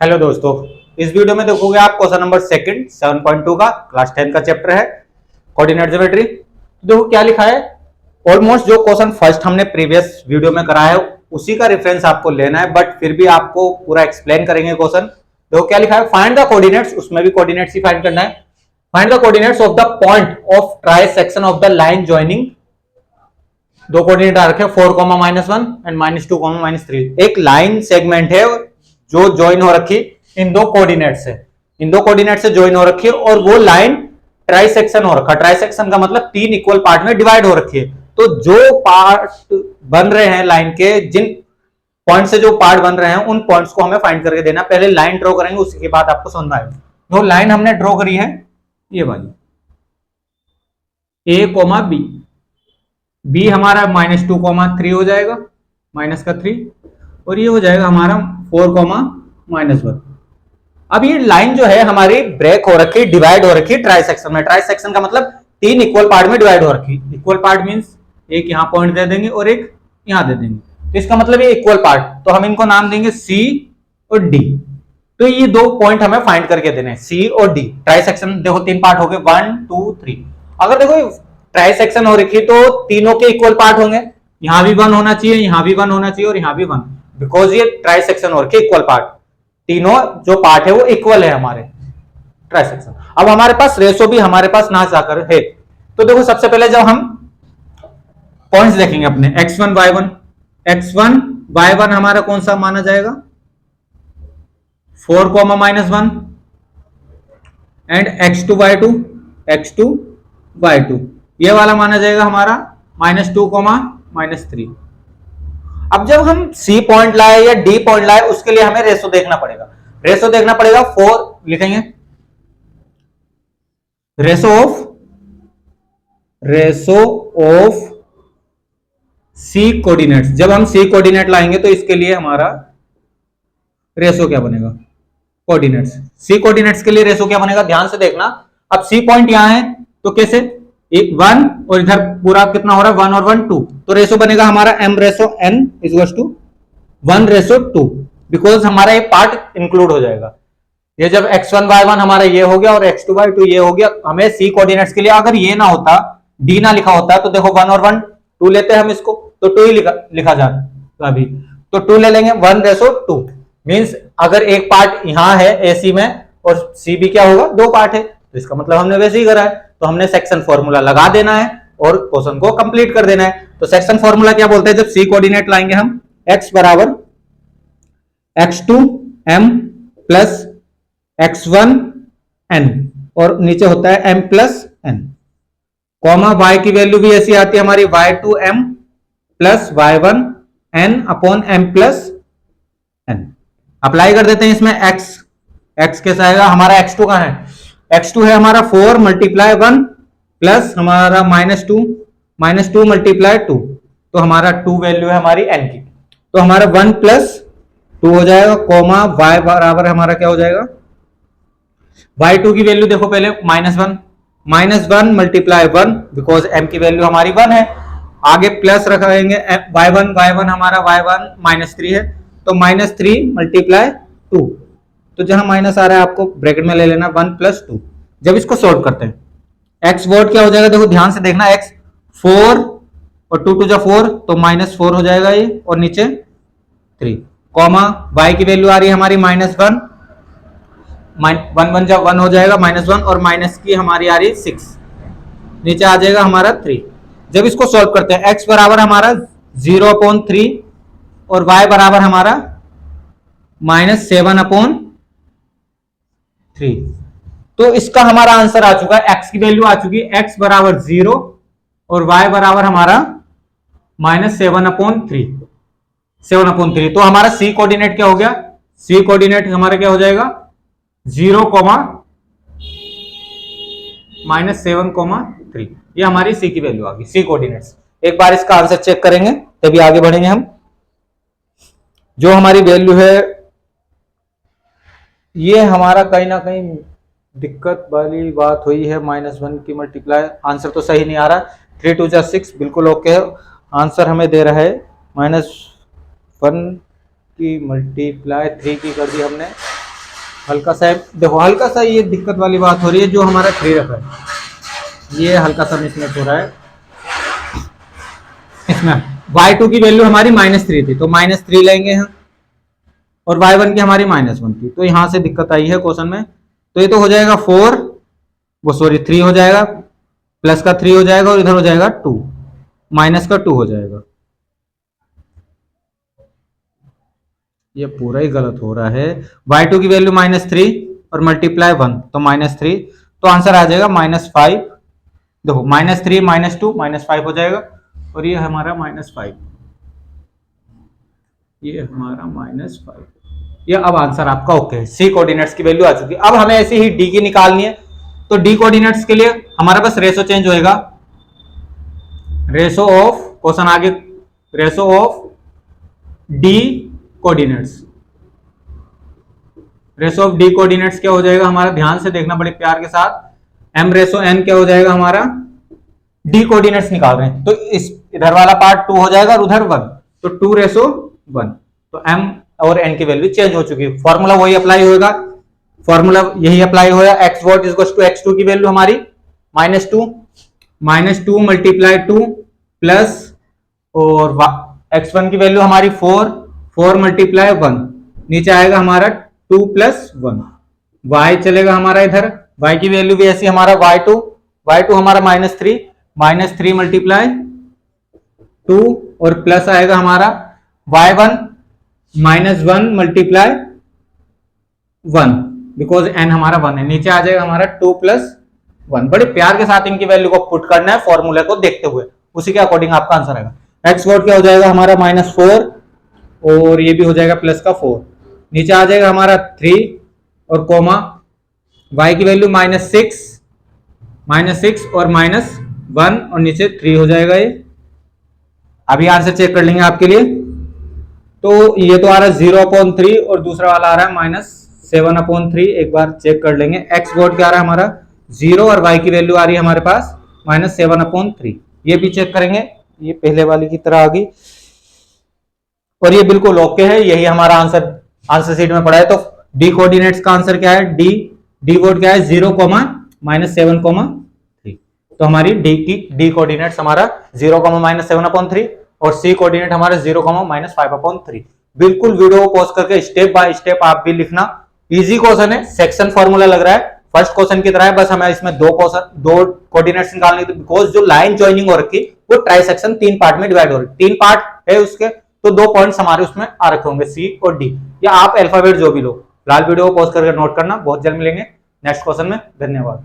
Hello दोस्तों, इस video में देखोगे आप क्वेश्चन नंबर सेकंड 7.2 का क्लास 10 का चैप्टर है कोऑर्डिनेट ज्योमेट्री। देखो क्या लिखा है। ऑलमोस्ट जो क्वेश्चन फर्स्ट हमने प्रीवियस वीडियो में करा है उसी का रेफरेंस आपको लेना है, बट फिर भी आपको पूरा एक्सप्लेन करेंगे क्वेश्चन। देखो क्या लिखा है, फाइंड द कोऑर्डिनेट्स, उसमें भी कोऑर्डिनेट्स ही फाइंड करना है। Find the coordinates of the point of try section of the line joining. दो कोऑर्डिनेट आ रखे हैं 4,-1 एंड -2,-3। एक लाइन सेगमेंट है जो ज्वाइन हो रखी इन दो कोऑर्डिनेट से, इन दो कोऑर्डिनेट से ज्वाइन हो रखी है और वो लाइन ट्राई सेक्शन हो रखा। ट्राई सेक्शन का मतलब 3 इक्वल पार्ट में डिवाइड हो रखी है। तो जो पार्ट बन रहे हैं लाइन के, जिन पॉइंट से जो पार्ट बन रहे हैं उन पॉइंट्स को हमें फाइंड करके देना। पहले लाइन ड्रॉ करेंगे, उसके बाद आपको समझ में आएगा। जो लाइन हमने ड्रॉ करी है ये वाली A, B, B हमारा -2,3 हो जाएगा, माइनस का 3, और ये हो जाएगा हमारा 4,-1। अब ये लाइन जो है हमारी ब्रेक हो रखी, डिवाइड हो रखी ट्राई सेक्शन में। ट्राई सेक्शन का मतलब 3 इक्वल पार्ट में डिवाइड हो रखी। इक्वल पार्ट मींस एक यहां पॉइंट दे देंगे और एक यहां दे देंगे, तो इसका मतलब ये इक्वल पार्ट, तो हम इनको नाम देंगे C और D। तो ये दो पॉइंट हमें फाइंड करके देने हैं, C और D। ट्राई सेक्शन देखो 3 पार्ट हो गए, 1, 2, 3। अगर देखो ट्राई सेक्शन हो रखी तो तीनों के इक्वल पार्ट होंगे, यहां भी 1 होना चाहिए, यहां भी 1 होना चाहिए और यहां भी 1, बिकॉज ये ट्राई सेक्शन हो रखी इक्वल पार्ट। तीनों जो पार्ट है वो इक्वल है हमारे ट्राई सेक्शन। अब हमारे पास रेशो भी हमारे पास ना जाकर है, तो देखो सबसे पहले जब हम पॉइंट्स देखेंगे अपने x1 y1 हमारा कौन सा माना जाएगा, 4,-1 एंड x2 y2 ये वाला माना जाएगा हमारा -2,-3। अब जब हम C पॉइंट लाए या D पॉइंट लाए, उसके लिए हमें रेशो देखना पड़ेगा। रेशो देखना पड़ेगा 4 लिखेंगे, रेशो ऑफ C कोऑर्डिनेट्स। जब हम C कोऑर्डिनेट लाएंगे तो इसके लिए हमारा रेशो क्या बनेगा, कोऑर्डिनेट्स। C कोऑर्डिनेट्स के लिए रेशो क्या बनेगा, ध्यान से देखना। अब C पॉइंट यहां है तो कैसे, एक 1 और इधर पूरा कितना हो रहा है 1 और 1 2, तो रेशो बनेगा हमारा m/n = 1/2, बिकॉज हमारा ये पार्ट इंक्लूड हो जाएगा। ये जब x1 y1 हमारा ये हो गया और x2 y2 ये हो गया, हमें C कोऑर्डिनेट्स के लिए अगर ये ना होता, D ना लिखा होता, तो देखो 1 और 1 2 लेते हैं हम इसको, तो 2 ही लिखा जाता अभी, तो 2 ले लेंगे, 1/2 मींस अगर एक पार्ट यहां है AC में और C भी क्या होगा, 2 पार्ट है, तो इसका मतलब हमने वैसे ही करा है। तो हमने सेक्शन फॉर्मूला लगा देना है और क्वेश्चन को कंप्लीट कर देना है। तो सेक्शन फॉर्मूला क्या बोलते हैं, जब C कोऑर्डिनेट लाएंगे हम x बराबर x2m प्लस x1n और नीचे होता है m plus n, comma y की वैल्यू भी ऐसी आती है हमारी y2m plus y1n upon m plus n। Apply कर देते हैं इसमें x कैसा आएगा, हमारा x2 का है, x2 है हमारा 4 × 1 प्लस हमारा -2 × 2, तो हमारा 2 वैल्यू है हमारी n की, तो हमारा 1 + 2 हो जाएगा, कॉमा y बराबर हमारा क्या हो जाएगा, y2 की वैल्यू देखो पहले -1 × 1 बिकॉज m की वैल्यू हमारी 1 है, आगे प्लस रखेंगे y1 हमारा y1 -3 है, तो -3 × 2, तो जहां माइनस आ रहा है आपको ब्रैकेट में ले लेना 1 + 2। जब इसको सॉल्व करते हैं x वर्ड क्या हो जाएगा, देखो ध्यान से देखना, x 4 और 2 × 4 तो -4 हो जाएगा ये, और नीचे 3, कॉमा y की वैल्यू आ रही है हमारी -1 1 जब 1 हो जाएगा -1 और माइनस की हमारी आ रही है 6, नीचे आ जाएगा हमारा 3। जब इसको सॉल्व करते हैं x बराबर हमारा 0/3 और y बराबर हमारा -7/3, तो इसका हमारा आंसर आ चुका है, x की वैल्यू आ चुकी है x बराबर 0 और y बराबर हमारा -7/3। तो हमारा C कोऑर्डिनेट क्या हो गया, C कोऑर्डिनेट हमारा क्या हो जाएगा 0, -7,3, ये हमारी C की वैल्यू आ गई, C कोऑर्डिनेट्स। एक बार इसका आंसर चेक करेंगे तभी आगे बढ़ेंगे हम। जो हमारी वैल्यू है ये हमारा कहीं ना कहीं दिक्कत वाली बात हुई है, -1 की मल्टीप्लाई, आंसर तो सही नहीं आ रहा। 3 × 2 = 6 बिल्कुल ओके है, आंसर हमें दे रहा है -1 की मल्टीप्लाई 3 की कर दी हमने हल्का सा देखो, हल्का सा ये दिक्कत वाली बात हो रही है, जो हमारा 3 रखा है ये हल्का सा मिसमैच हो रहा है इसमें। y2 की वैल्यू हमारी -3 थी, तो -3 लेंगे हम, और y1 की हमारी -1 थी, तो यहां से दिक्कत आई है क्वेश्चन में। तो ये तो हो जाएगा 4, वो सॉरी 3 हो जाएगा, प्लस का 3 हो जाएगा, और इधर हो जाएगा 2, माइनस का 2 हो जाएगा। ये पूरा ही गलत हो रहा है। y2 की वैल्यू -3 और मल्टीप्लाई 1, तो -3, तो आंसर आ जाएगा -5। देखो -3 -2 -5 हो जाएगा, और ये हमारा -5, ये हमारा -5। ये अब आंसर आपका ओके है। सी कोऑर्डिनेट्स की वैल्यू आ चुकी है। अब हमें ऐसे ही डी की निकालनी है, तो डी कोऑर्डिनेट्स के लिए हमारा बस रेशो चेंज होएगा, रेशो ऑफ, क्वेश्चन आगे, ratio of D coordinates. Ratio of D coordinates क्या हो जाएगा हमारा, ध्यान से देखना बड़े प्यार के साथ, m रेशो n क्या हो जाएगा हमारा, डी कोऑर्डिनेट्स निकाल रहे हैं, तो इस इधर वाला पार्ट 2 हो जाएगा और उधर 1, तो 2:1, तो m और n की वैल्यू चेंज हो चुकी है। फॉर्मूला वही अप्लाई होगा, फॉर्मूला यही अप्लाई होगा, x what is to x2 की वैल्यू हमारी -2 मल्टीप्लाई 2 प्लस, और x1 की वैल्यू हमारी 4 मल्टीप्लाई 1, नीचे आएगा हमारा 2 + 1, y चलेगा हमारा इधर, y की वैल्यू भी ऐसी हमारा y2 हमारा -3 मल्टीप्लाई 2, और प्लस आएगा हमारा y1 -1 मल्टीप्लाई 1, बिकॉज n हमारा 1 है, नीचे आ जाएगा हमारा 2 + 1। बड़े प्यार के साथ इनकी वैल्यू को पुट करना है फॉर्मूले को देखते हुए, उसी के अकॉर्डिंग आपका आंसर आएगा। x वोट क्या हो जाएगा हमारा -4, और ये भी हो जाएगा प्लस का 4, नीचे आ जाएगा हमारा 3 और कोमा, y की वैल्यू -6 और -1, और नीचे 3 हो जाएगा। ये अभी आंसर चेक कर लेंगे आपके लिए, तो ये तो आ रहा है 0/3 और दूसरा वाला आ रहा है -7/3, एक बार चेक कर लेंगे। x वोट क्या आ रहा है हमारा 0, और y की वैल्यू आ रही है हमारे पास -7/3, ये भी चेक करेंगे, ये पहले वाली की तरह आ गई, और ये बिल्कुल ओके है, यही हमारा आंसर शीट में पड़ा है। तो डी कोऑर्डिनेट्स का आंसर क्या है, डी वोट क्या है 0, -7/3, तो हमारी डी कोऑर्डिनेट्स हमारा 0, -7/3, और सी कोऑर्डिनेट हमारा 0, -5/3। बिल्कुल वीडियो को पॉज करके स्टेप बाय स्टेप आप भी लिखना, इजी क्वेश्चन है, सेक्शन फॉर्मूला लग रहा है, फर्स्ट क्वेश्चन की तरह है, बस हमें इसमें दो कोऑर्डिनेट्स निकालने थे, बिकॉज जो लाइन जॉइनिंग हो रखी वो ट्राई सेक्शन 3 पार्ट में डिवाइड हो रही, 3 पार्ट है उसके, तो 2 पॉइंट्स हमारे उसमें आ रखे होंगे, सी और डी, या आप अल्फाबेट जो भी लो। फिलहाल वीडियो को पॉज करके नोट करना, बहुत जल्द मिलेंगे नेक्स्ट क्वेश्चन में। धन्यवाद।